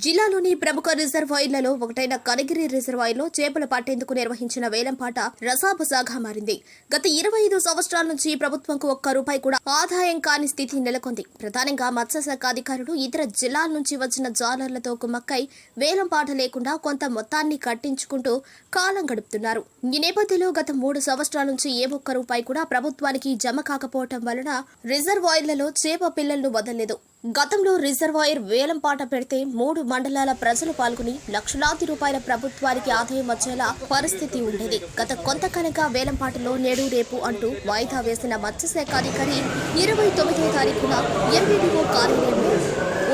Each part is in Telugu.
జిల్లాలోని ప్రముఖ రిజర్వాయర్లలో ఒకటైన కనిగిరి రిజర్వాయర్లో చేపలు పట్టేందుకు నిర్వహించిన వేలంపాట రసాబసాగా మారింది. గత 25 సంవత్సరాల నుంచి ప్రభుత్వంకు ఒక్క రూపాయి కూడా ఆదాయం కాని స్థితి నెలకొంది. ప్రధానంగా మత్స్యశాఖ అధికారులు ఇతర జిల్లాల నుంచి వచ్చిన జాలర్లతో కుమ్మక్కై వేలంపాట లేకుండా కొంత మొత్తాన్ని కట్టించుకుంటూ కాలం గడుపుతున్నారు. ఈ నేపథ్యంలో గత 3 సంవత్సరాల నుంచి ఏ ఒక్క రూపాయి కూడా ప్రభుత్వానికి జమ కాకపోవటం వలన రిజర్వాయర్లలో చేప పిల్లలను వదలలేదు. గతంలో రిజర్వాయర్ వేలంపాట పెడితే 3 మండలాల ప్రజలు పాల్గొని లక్షలాది రూపాయల ప్రభుత్వానికి ఆదాయం వచ్చేలా పరిస్థితి ఉండేది. గత కొంతకాలంగా వేలంపాటలో నేడు రేపు అంటూ వాయిదా వేసిన మత్స్యశాఖ అధికారి 29వ తారీఖున ఎంపీడీఓ కార్యాలయంలో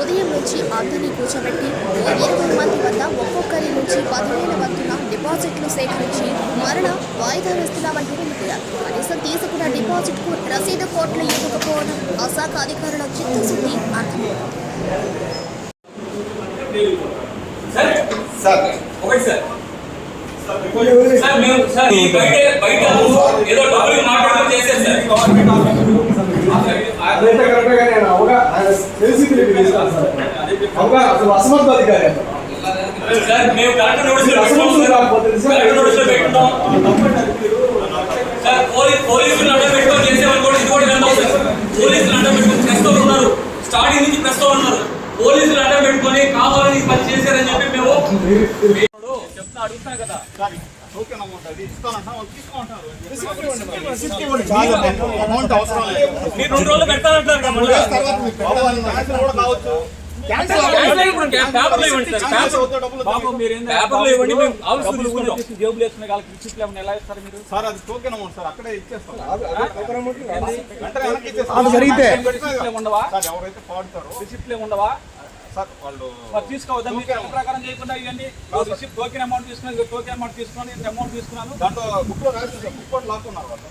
ఉదయం నుంచి అందరినీ కూర్చోబెట్టి 20 మంది వద్ద ఒక్కొక్కరి నుంచి 10,000 వంతున డిపాజిట్లు సేకరించి మరణ వాయిదా వేస్తున్నామంటూ వెళ్ళిపోయారు. కనీసం తీసుకున్న డిపాజిట్ కు రసీదు కోట్లు ఇవ్వకపోవడం ఆ శాఖ అధికారుల చిత్తశుద్ధి అర్థమవుతుంది. స్టార్టింగ్ నుంచి ప్రశ్న ఉన్నారు, పోలీసులు అడ్డం పెట్టుకొని కావాలని పని చేశారని చెప్పి మేము చెప్తా అడుగుతాం కదా. మీరు 2 రోజులు పెట్టాలంటారు జేబులు వేసుకునే వాళ్ళకి రిసిప్ట్లు ఏమన్నా ఎలా ఇస్తారు మీరు? సార్ అది టోకెన్ అమౌంట్ సార్, అక్కడే ఇచ్చేస్తారు. ఉండవా ఎవరైతే పాడుతారో రిసిప్ట్లు ఉండవా సార్? వాళ్ళు తీసుకోవద్దా మీకు ప్రకారం చేయకుండా ఇవన్నీ రిసిప్ట్ టోకెన్ అమౌంట్ తీసుకుని టోకెన్ అమౌంట్ తీసుకుని అమౌంట్ తీసుకున్నాను దాంట్లో బుక్ లో రాసి బుక్ లో లాక్కున్నారు వాళ్ళు.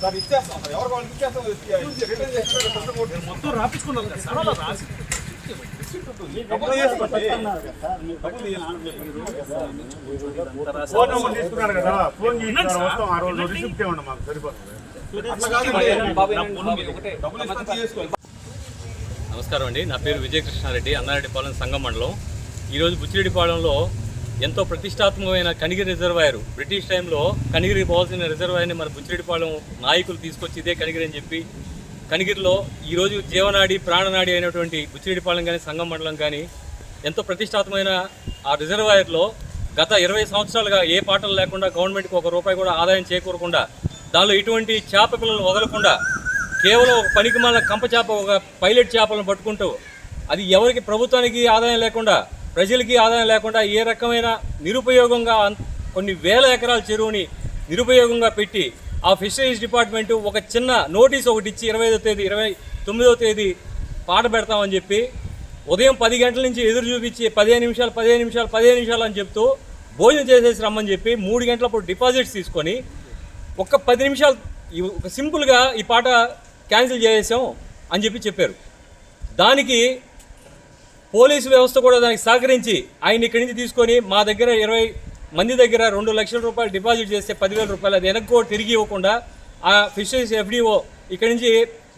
సార్ ఇచ్చేస్తాం సార్, ఎవరు వాళ్ళకి ఇచ్చేస్తాం, రిటర్న్ చేస్తారు. మొత్తం రాపించుకున్నారు కదా సార్, అలా రాసి ఫోన్ నెంబర్ తీసుకున్నారు కదా, ఫోన్ చేసి వస్తాం ఆ రోజు రిసిప్ట్ ఇవ్వండి మాకు సరిపోతుంది. నమస్కారం అండి, నా పేరు విజయకృష్ణారెడ్డి, అన్నారెడ్డిపాలెం సంగం మండలం. ఈరోజు బుచ్చిరెడ్డిపాలెంలో ఎంతో ప్రతిష్టాత్మకమైన కనిగిరి రిజర్వాయర్, బ్రిటిష్ టైంలో కనిగిరి పోవాల్సిన రిజర్వాయర్ని మన బుచ్చిరెడ్డిపాలెం నాయకులు తీసుకొచ్చి ఇదే కనిగిరి అని చెప్పి కనిగిరిలో ఈరోజు జీవనాడి ప్రాణనాడి అయినటువంటి బుచ్చిరెడ్డిపాలెం కానీ సంగం మండలం కానీ ఎంతో ప్రతిష్టాత్మకమైన ఆ రిజర్వాయర్లో గత 20 సంవత్సరాలుగా ఏ పాటలు లేకుండా గవర్నమెంట్కి ఒక రూపాయి కూడా ఆదాయం చేకూరకుండా దానిలో ఇటువంటి చేప పిల్లలు వదలకుండా కేవలం ఒక పనికిమాలిన కంప చేప, ఒక పైలట్ చేపలను పట్టుకుంటూ అది ఎవరికి ప్రభుత్వానికి ఆదాయం లేకుండా ప్రజలకి ఆదాయం లేకుండా ఏ రకమైన నిరుపయోగంగా కొన్ని వేల ఎకరాల చెరువుని నిరుపయోగంగా పెట్టి ఆ ఫిషరీస్ డిపార్ట్మెంటు ఒక చిన్న నోటీస్ ఒకటి ఇచ్చి 29వ తేదీ పాట పెడతామని చెప్పి ఉదయం 10 గంటల నుంచి ఎదురు చూపించి 15 నిమిషాలు అని చెప్తూ భోజనం చేసేసి రమ్మని చెప్పి 3 గంటలప్పుడు డిపాజిట్స్ తీసుకొని ఒక్క 10 నిమిషాలు ఒక సింపుల్గా ఈ పాట క్యాన్సిల్ చేసేసాం అని చెప్పారు. దానికి పోలీసు వ్యవస్థ కూడా దానికి సహకరించి ఆయన ఇక్కడి నుంచి తీసుకొని మా దగ్గర 20 మంది దగ్గర 2 లక్షల రూపాయలు డిపాజిట్ చేస్తే 10,000 రూపాయలు అది వెనక్కి తిరిగి ఇవ్వకుండా ఆ ఫిషరీస్ FDO ఇక్కడి నుంచి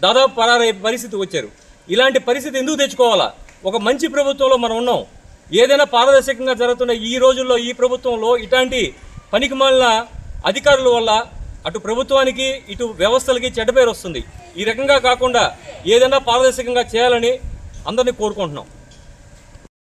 దాదాపు పరారయ్యే పరిస్థితి వచ్చారు. ఇలాంటి పరిస్థితి ఎందుకు తెచ్చుకోవాలా? ఒక మంచి ప్రభుత్వంలో మనం ఉన్నాం. ఏదైనా పారదర్శకంగా జరుగుతున్న ఈ రోజుల్లో ఈ ప్రభుత్వంలో ఇట్లాంటి పనికిమాలిన అధికారుల వల్ల అటు ప్రభుత్వానికి ఇటు వ్యవస్థలకి చెడ్డ పేరు వస్తుంది. ఈ రకంగా కాకుండా ఏదైనా పారదర్శకంగా చేయాలని అందరినీ కోరుకుంటున్నాం.